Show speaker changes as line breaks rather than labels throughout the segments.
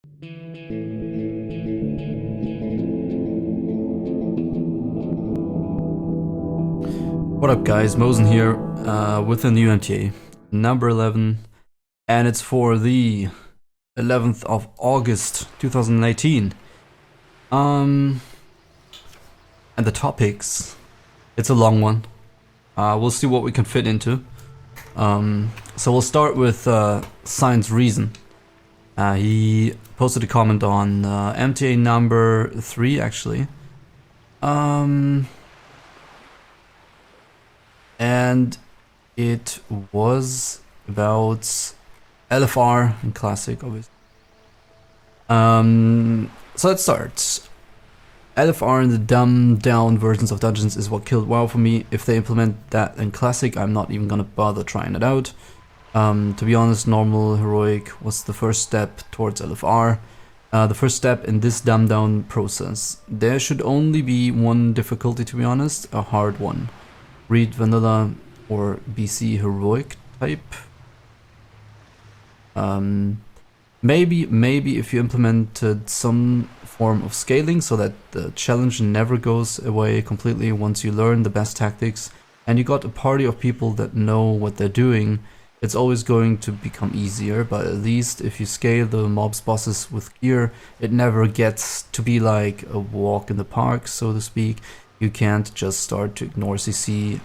What up guys, Mosen here with a new MTA, number 11, and it's for the 11th of August 2018. And the topics, it's a long one, we'll see what we can fit into. So we'll start with Science Reason. He posted a comment on MTA number 3 actually. And it was about LFR and Classic, obviously. So let's start. LFR and the dumbed down versions of dungeons is what killed WoW for me. If they implement that in Classic, I'm not even gonna bother trying it out. To be honest, normal heroic was the first step towards LFR. The first step in this dumbed down process. There should only be one difficulty, to be honest, a hard one. Read vanilla or BC heroic type. Maybe if you implemented some form of scaling so that the challenge never goes away completely once you learn the best tactics and you got a party of people that know what they're doing, it's always going to become easier. But at least if you scale the mobs bosses with gear, it never gets to be like a walk in the park, so to speak. You can't just start to ignore CC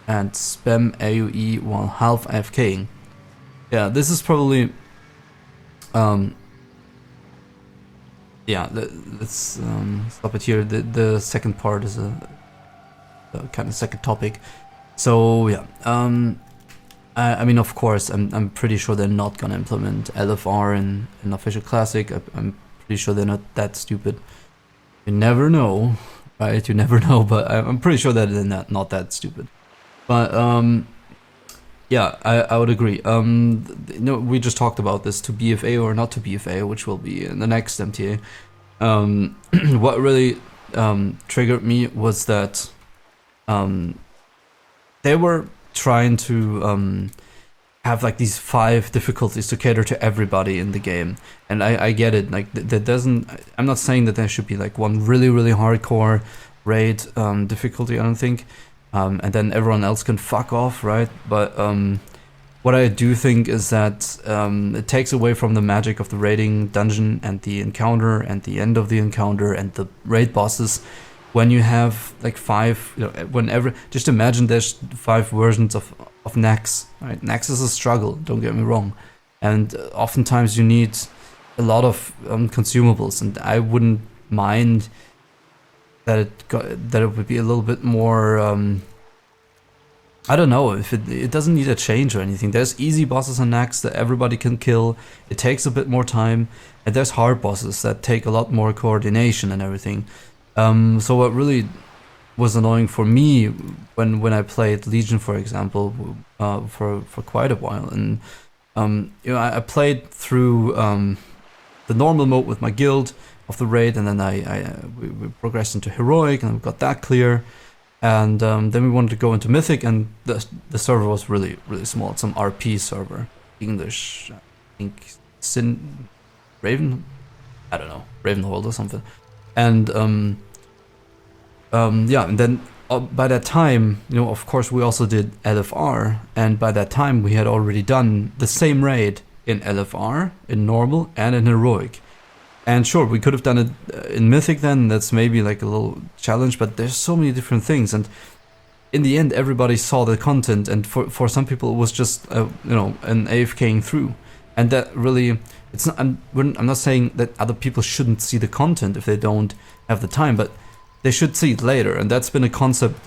and spam AoE while half AFKing. Yeah, this is probably... yeah, let's stop it here. The second part is a kind of second topic. So yeah, I mean, of course, I'm pretty sure they're not gonna implement LFR in official Classic. I'm pretty sure they're not that stupid. You never know. Right, you never know, but I'm pretty sure that they're not that stupid. But yeah, I would agree. We just talked about this, to BFA or not to BFA, which will be in the next MTA. What really triggered me was that they were trying to have like these 5 difficulties to cater to everybody in the game, and I get it. Like that doesn't. I'm not saying that there should be like one really hardcore raid difficulty. I don't think, and then everyone else can fuck off, right? But what I do think is that it takes away from the magic of the raiding dungeon and the encounter and the end of the encounter and the raid bosses. When you have like 5, whenever, just imagine there's 5 versions of Nax, right? Nax is a struggle, don't get me wrong. And oftentimes you need a lot of consumables, and I wouldn't mind that it would be a little bit more, I don't know, if it doesn't need a change or anything. There's easy bosses on Nax that everybody can kill, it takes a bit more time, and there's hard bosses that take a lot more coordination and everything. So what really was annoying for me when I played Legion, for example, for quite a while, and I played through the normal mode with my guild of the raid, and then we progressed into heroic, and we got that clear, and then we wanted to go into mythic, and the server was really small. It's some RP server, English, I think Raven, I don't know, Ravenhold or something. And yeah, and then by that time, of course we also did LFR, and by that time we had already done the same raid in LFR, in normal, and in heroic. And sure, we could have done it in mythic then, that's maybe like a little challenge, but there's so many different things, and in the end everybody saw the content, and for some people it was just an AFKing through. And that really, it's not, I'm not saying that other people shouldn't see the content if they don't have the time, but they should see it later. And that's been a concept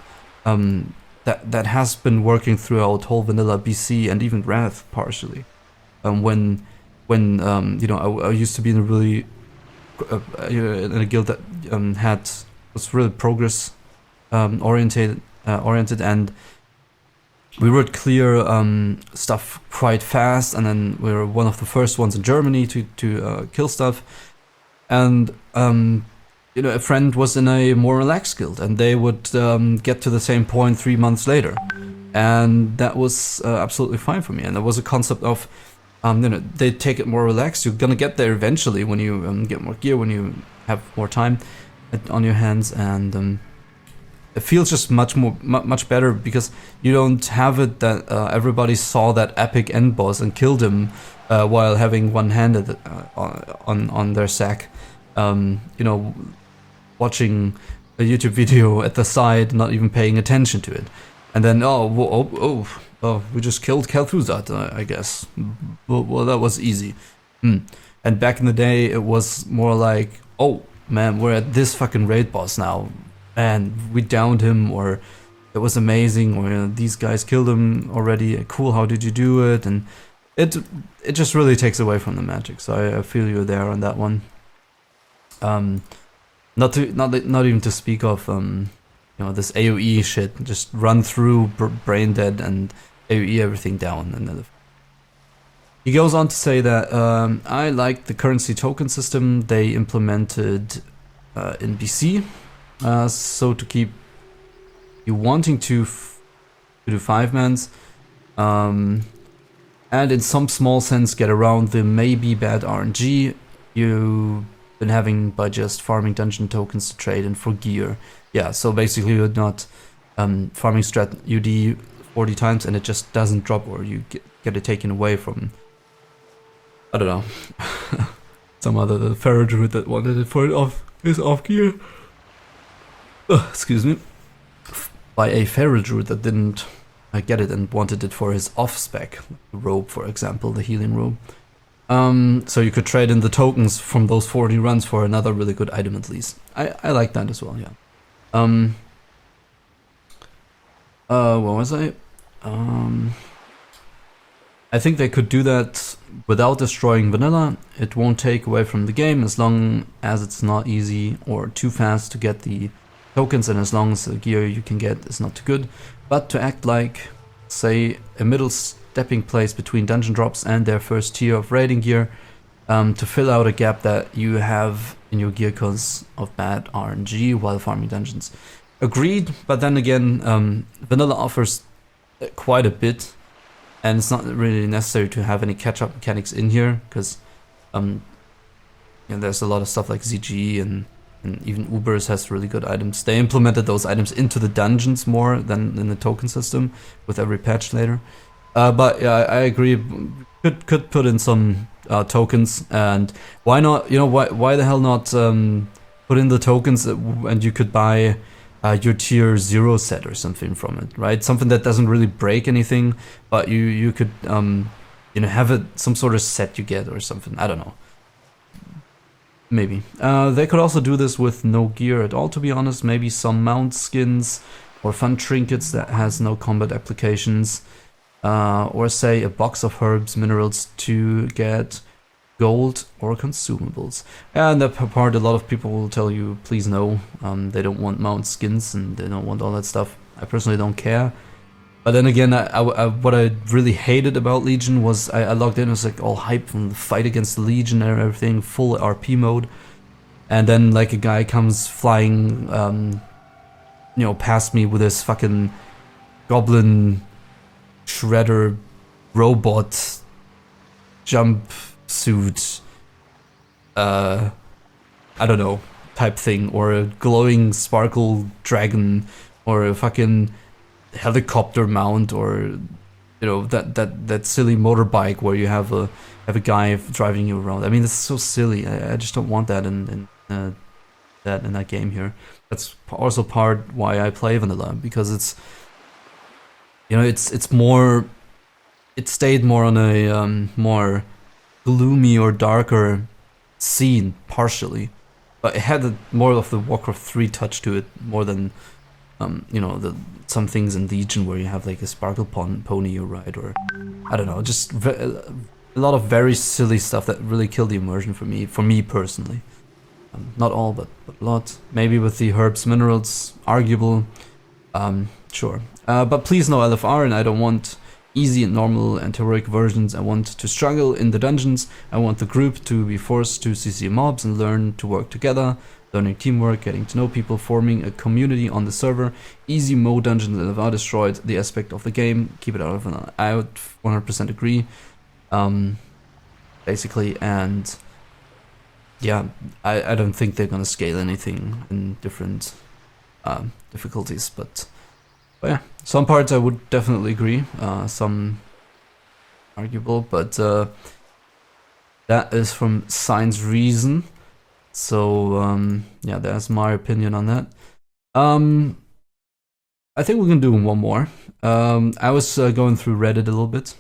that has been working throughout whole vanilla BC and even Wrath partially. When I used to be in a really in a guild that was really progress oriented, and we would clear stuff quite fast, and then we were one of the first ones in Germany to kill stuff. And a friend was in a more relaxed guild, and they would get to the same point 3 months later, and that was absolutely fine for me. And there was a concept of they take it more relaxed. You're gonna get there eventually when you get more gear, when you have more time on your hands, and it feels just much better because you don't have it that everybody saw that epic end boss and killed him while having one-handed on their sack. Watching a YouTube video at the side, not even paying attention to it, and then we just killed Kel'Thuzad, I guess. Well, that was easy. And back in the day, it was more like, oh man, we're at this fucking raid boss now, and we downed him, or it was amazing, or these guys killed him already. Cool, how did you do it? And it just really takes away from the magic. So I feel you there on that one. Not even to speak of this AOE shit. Just run through brain dead and AOE everything down. And he goes on to say that I like the currency token system they implemented in BC. So to keep you wanting to do 5-mans, and in some small sense get around the maybe bad RNG you've been having by just farming dungeon tokens to trade in for gear. Yeah, so basically you're not farming strat UD 40 times and it just doesn't drop, or you get it taken away from, I don't know, some other Pharaoh Druid that wanted it for his off gear. Excuse me. By a Pharaoh Druid that didn't get it and wanted it for his off spec, the robe, for example, the healing robe. So you could trade in the tokens from those 40 runs for another really good item at least. I like that as well, yeah. What was I? I think they could do that without destroying vanilla. It won't take away from the game as long as it's not easy or too fast to get the tokens, and as long as the gear you can get is not too good. But to act like, say, a middle stepping place between dungeon drops and their first tier of raiding gear, to fill out a gap that you have in your gear because of bad RNG while farming dungeons. Agreed, but then again, vanilla offers quite a bit, and it's not really necessary to have any catch-up mechanics in here, because there's a lot of stuff like ZG and even Ubers has really good items. They implemented those items into the dungeons more than in the token system with every patch later. But yeah, I agree. Could put in some tokens, and why not? Why the hell not put in the tokens and you could buy your tier 0 set or something from it, right? Something that doesn't really break anything, but you could have some sort of set you get or something. I don't know. Maybe. They could also do this with no gear at all, to be honest. Maybe some mount skins or fun trinkets that has no combat applications. Or say a box of herbs, minerals to get gold or consumables. And that part, a lot of people will tell you, please no. They don't want mount skins and they don't want all that stuff. I personally don't care. But then again, what I really hated about Legion was I logged in, it was like all hype from the fight against the Legion and everything, full RP mode. And then like a guy comes flying, past me with his fucking goblin shredder robot jump suit, I don't know, type thing, or a glowing sparkle dragon, or a fucking helicopter mount, or that silly motorbike where you have a guy driving you around. I mean, it's so silly. I just don't want that in that game here. That's also part why I play vanilla, because it's it stayed more on a more gloomy or darker scene partially, but it had more of the Warcraft 3 touch to it more than some things in Legion where you have like a sparkle pony you ride, or I don't know, just a lot of very silly stuff that really killed the immersion for me personally. Not all, but a lot. Maybe with the herbs, minerals, arguable. Sure. But please no LFR, and I don't want easy and normal and heroic versions. I want to struggle in the dungeons. I want the group to be forced to CC mobs and learn to work together, learning teamwork, getting to know people, forming a community on the server. Easy mode dungeons and LFR destroyed the aspect of the game. Keep it out of vanilla. I would 100% agree. basically, and yeah, I don't think they're gonna scale anything in different difficulties, but yeah, some parts I would definitely agree, some arguable, but that is from Science Reason. So yeah, that's my opinion on that. I think we can do one more. I was going through Reddit a little bit.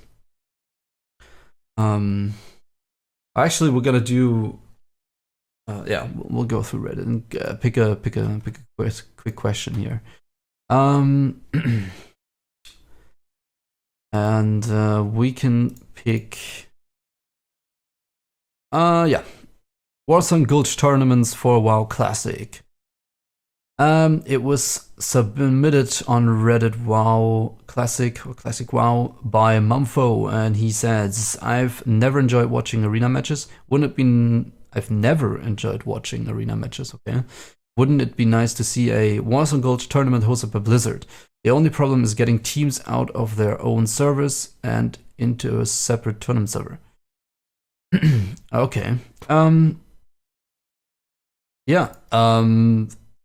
Actually, we're gonna do. Yeah, we'll go through Reddit and pick a quick question here. And we can pick. Yeah, Warsong Gulch tournaments for WoW Classic. It was submitted on Reddit WoW Classic or Classic WoW by Mumfo, and he says, "I've never enjoyed watching arena matches. Wouldn't it be? I've never enjoyed watching arena matches. Okay, wouldn't it be nice to see a Warsong Gulch tournament hosted by Blizzard? The only problem is getting teams out of their own servers and into a separate tournament server." Okay. Yeah.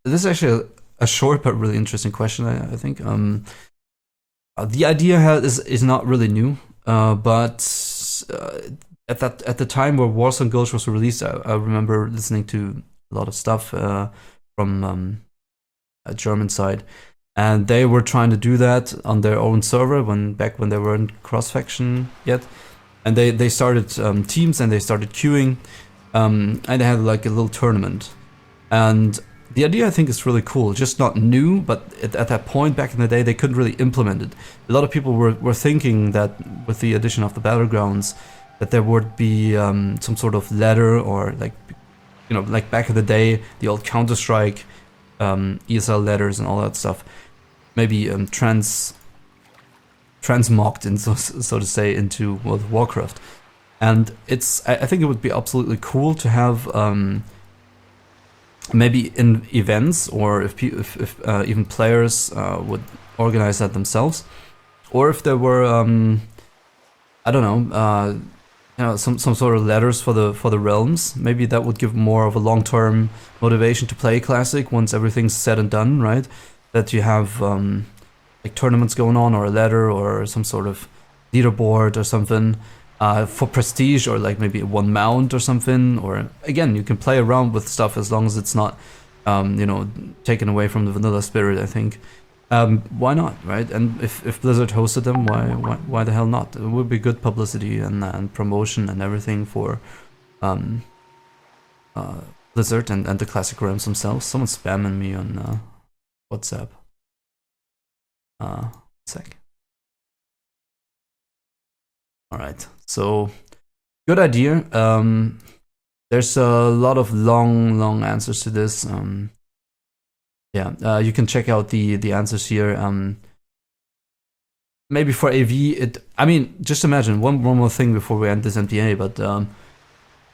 This is actually a short but really interesting question, I think. The idea is not really new, but at the time where Warsong Gulch was released, I remember listening to a lot of stuff from a German side, and they were trying to do that on their own server back when they weren't cross-faction yet, and they started teams and they started queuing, and they had like a little tournament, and the idea I think is really cool, just not new, but at that point back in the day they couldn't really implement it. A lot of people were thinking that with the addition of the battlegrounds that there would be some sort of ladder, or like, you know, like back in the day, the old Counter-Strike ESL ladders and all that stuff, maybe transmogged in, so to say, into World of Warcraft. And I think it would be absolutely cool to have maybe in events, or if even players would organize that themselves, or if there were I don't know, you know, some sort of ladders for the realms. Maybe that would give more of a long-term motivation to play Classic once everything's said and done, right? That you have like tournaments going on, or a ladder, or some sort of leaderboard or something. For prestige, or like maybe one mount or something, or again, you can play around with stuff as long as it's not, you know, taken away from the vanilla spirit. I think, why not, right? And if Blizzard hosted them, why the hell not? It would be good publicity and promotion and everything for Blizzard and the Classic realms themselves. Someone's spamming me on WhatsApp. Sec. All right, so good idea. There's a lot of long answers to this. Yeah, you can check out the answers here. Maybe for AV, I mean, just imagine one more thing before we end this MTA, but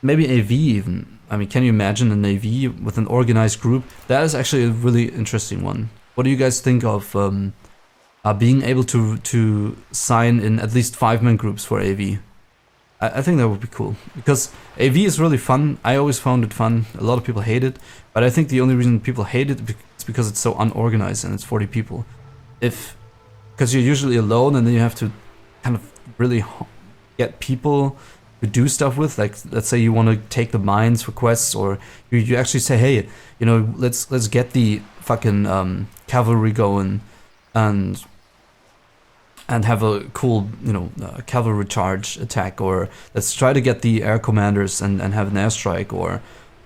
maybe AV even. I mean, can you imagine an AV with an organized group? That is actually a really interesting one. What do you guys think of being able to sign in at least 5-man groups for AV? I think that would be cool, because AV is really fun. I always found it fun. A lot of people hate it, but I think the only reason people hate it is because it's so unorganized and it's 40 people. Because you're usually alone, and then you have to kind of really get people to do stuff with. Like, let's say you want to take the mines for quests, or you actually say, hey, you know, let's get the fucking cavalry going, and have a cool, you know, cavalry charge attack, or let's try to get the air commanders and have an airstrike, or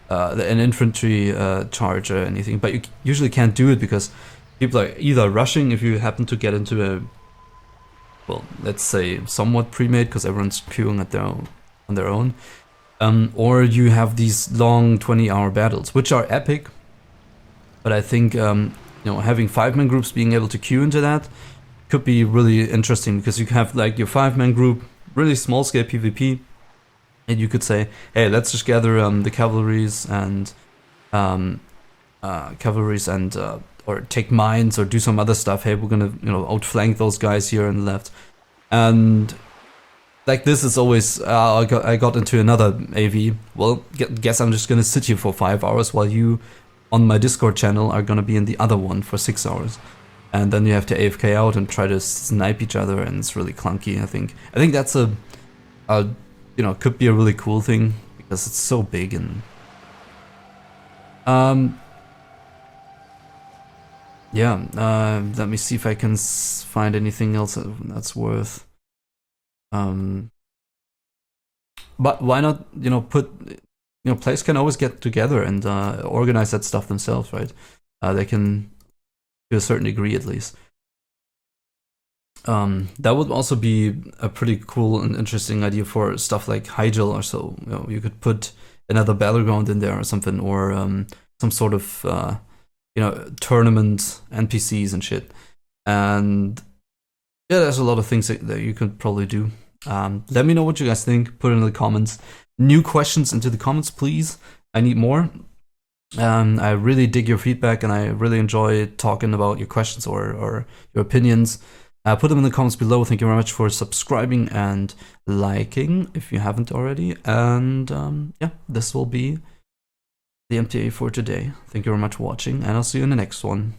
an infantry charge or anything. But you usually can't do it because people are either rushing if you happen to get into a, well, let's say somewhat pre-made, because everyone's queuing on their own, or you have these long 20-hour battles, which are epic. But I think you know, having 5-man groups, being able to queue into that, could be really interesting, because you have like your 5-man group, really small scale PvP, and you could say, hey, let's just gather the cavalries and or take mines, or do some other stuff. Hey, we're gonna, you know, outflank those guys here on the left, and like this is always I got into another AV. Well, guess I'm just gonna sit here for 5 hours while you on my Discord channel are gonna be in the other one for 6 hours, and then you have to AFK out and try to snipe each other, and it's really clunky. I think that's a you know, could be a really cool thing because it's so big. And yeah, let me see if I can find anything else that's worth. But why not, you know, players can always get together and organize that stuff themselves, right? They can, to a certain degree at least. That would also be a pretty cool and interesting idea for stuff like Hyjal or so. You know, you could put another battleground in there or something, or some sort of you know, tournament NPCs and shit. And yeah, there's a lot of things that you could probably do. Let me know what you guys think. Put it in the comments. New questions into the comments, please. I need more. I really dig your feedback, and I really enjoy talking about your questions or your opinions. Put them in the comments below. Thank you very much for subscribing and liking if you haven't already. And yeah, this will be the MTA for today. Thank you very much for watching, and I'll see you in the next one.